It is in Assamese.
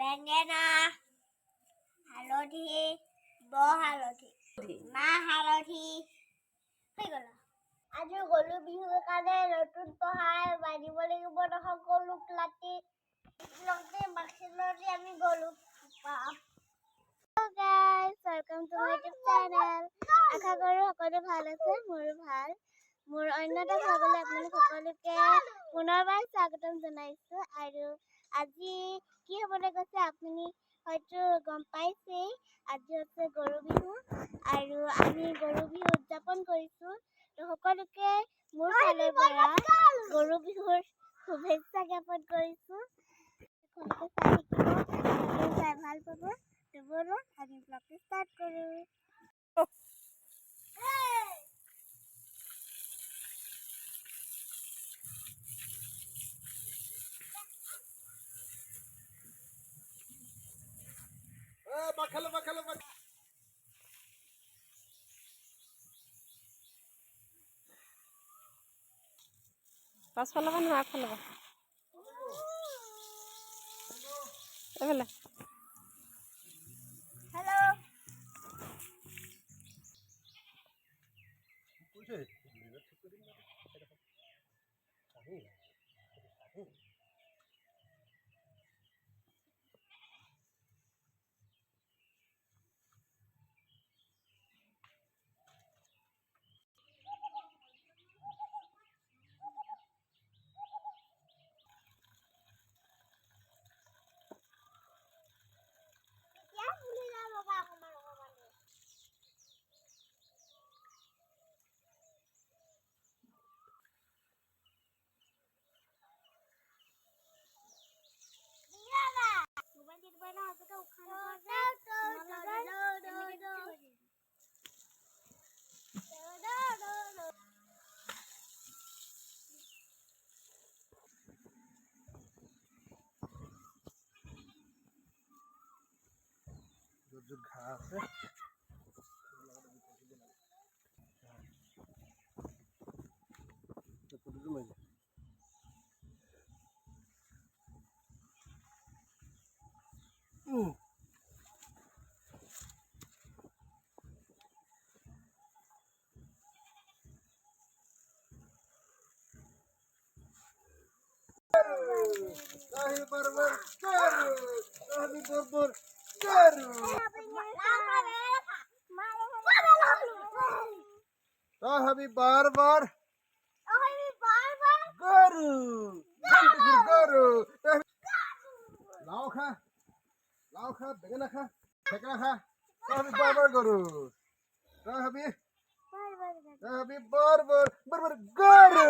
বেঙেনা, হালধি, বহালধি, মাহ হালধি হৈ গ'ল। আজি গৰু বিহুৰ কাৰণে নতুন পঢ়াই বান্ধিব লাগিব সকলো ৰাতি মাখি আমি গৰু পাম। Hello guys, welcome to my YouTube channel. আশা কৰো সকলো ভাল আছে, মোৰো ভাল। মোৰ অন্যতম ভাগলৈ আপোনালোক সকলোকে পুনৰবাৰ স্বাগতম জনাইছো। আৰু আজি কি হ'বলৈ গৈছে আপুনি হয়তো গম পাইছেই। আজি হৈছে গৰু বিহু আৰু আমি গৰু বিহু উদযাপন কৰিছো। তো সকলোকে মোৰ ফালৰ পৰা গৰু বিহুৰ শুভেচ্ছা জ্ঞাপন কৰিছো। চাই ভাল পাব। তো বলো আমি ব্লগটো ষ্টাৰ্ট কৰো। পাছফালে বা নহয় আগফালে বা এইফালে হেল্ল' য'ত ঘাঁহ আছে Happy barbar Guru Guru Lao kha begana kha thekna kha Happy barbar Guru Happy barbar Guru